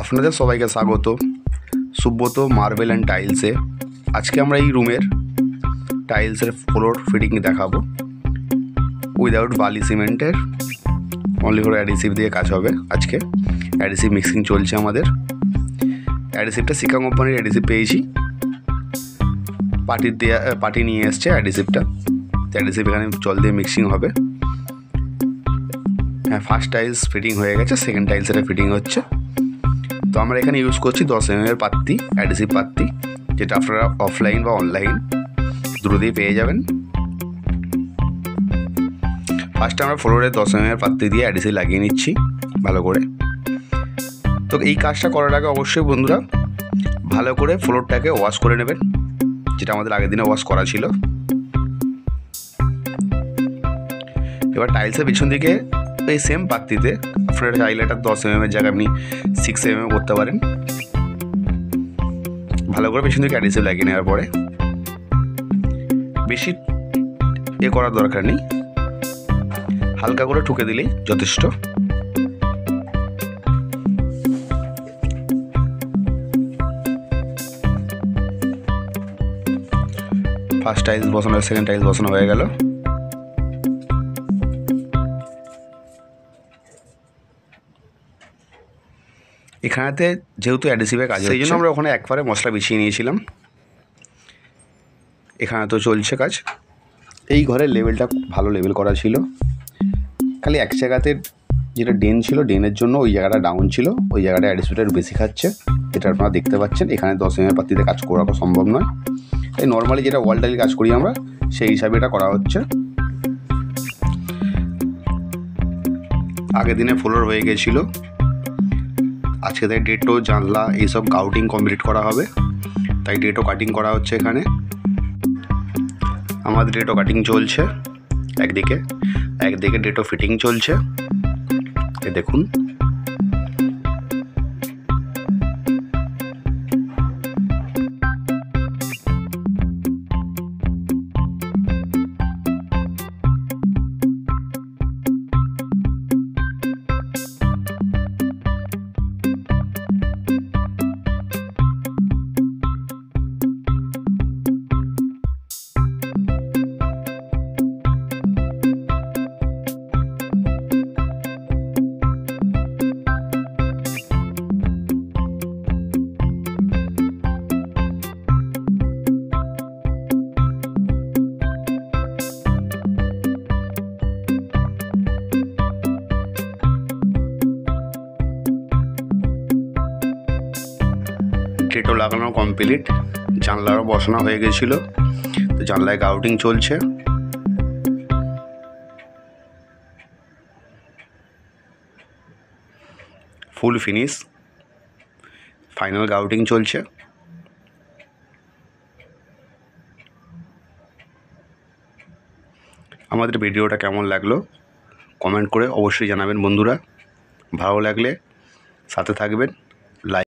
আপনাদের সবাইকে স্বাগত সুব্রত মার্বেল অ্যান্ড টাইলসে। আজকে আমরা এই রুমের টাইলসের ফ্লোর ফিটিং দেখাবো উইদাউট বালি সিমেন্টের, অনলি ফর অ্যাডিসিভ দিয়ে কাজ হবে। আজকে অ্যাডিসিভ মিক্সিং চলছে আমাদের। অ্যাডিসিভটা সিকা কোম্পানির অ্যাডিসিভ পেয়েছি, পার্টি নিয়ে এসছে অ্যাডিসিভটা। অ্যাডিসিভ এখানে জল দিয়ে মিক্সিং হবে। হ্যাঁ, ফার্স্ট টাইলস ফিটিং হয়ে গেছে, সেকেন্ড টাইলস এটা ফিটিং হচ্ছে। তো আমরা এখানে ইউজ করছি 10 mm এর পাত্তি, অ্যাডিসিভ পাত্তি, যেটা আপনারা অফলাইন বা অনলাইন দুটোতেই পেয়ে যাবেন। ফার্স্টে আমরা ফ্লোরে 10 mm এর পাত্তি দিয়ে অ্যাডিসিভ লাগিয়ে নিচ্ছি ভালো করে। তো এই কাজটা করার আগে অবশ্যই বন্ধুরা ভালো করে ফ্লোরটাকে ওয়াশ করে নেবেন, যেটা আমাদের আগের দিনে ওয়াশ করা ছিল। এবার টাইলসের পিছন দিকে এই সেম পাত্তিতে আপনারা চাইলে এটা 10 mm এর জায়গায় আপনি 6 mm করতে পারেন। ভালো করে পেছন দিকে অ্যাডিসিভ লাগিয়ে নেওয়ার পরে বেশি করার দরকার নেই, হালকা করে ঠুকে দিলেই যথেষ্ট। ফার্স্ট টাইলস বসানো, সেকেন্ড টাইলস বসানো হয়ে গেল। এখানেতে যেহেতু অ্যাডিসিভের কাজ, সেই জন্য আমরা ওখানে একবারে মশলা বিছিয়ে নিয়েছিলাম। এখানে তো চলছে কাজ। এই ঘরের লেভেলটা ভালো লেভেল করা ছিল, খালি এক জায়গাতে যেটা ড্রেন ছিল, ড্রেনের জন্য ওই জায়গাটা ডাউন ছিল, ওই জায়গাটা অ্যাডিসিভটা একটু বেশি খাচ্ছে, যেটা আপনারা দেখতে পাচ্ছেন। এখানে 10 mm পাত্তিতে কাজ করা সম্ভব নয়, এই নর্মালি যেটা ওয়াল টাইল কাজ করি আমরা সেই হিসাবে এটা করা হচ্ছে। আগের দিনে ফ্লোর হয়ে গেছিলো, আজকে তাই ডেটো জানলা এইসব গাউটিং কমপ্লিট করা হবে, তাই ডেটো কাটিং করা হচ্ছে। এখানে আমাদের ডেটো কাটিং চলছে একদিকে ডেটো ফিটিং চলছে। এ দেখুন, ডেটো লাগানো কমপ্লিট, জানলারও বসানো হয়ে গেছিলো, তো জানলায় গাউটিং চলছে। ফুল ফিনিশ, ফাইনাল গাউটিং চলছে। আমাদের ভিডিওটা কেমন লাগলো কমেন্ট করে অবশ্যই জানাবেন বন্ধুরা। ভালো লাগলে সাথে থাকবেন।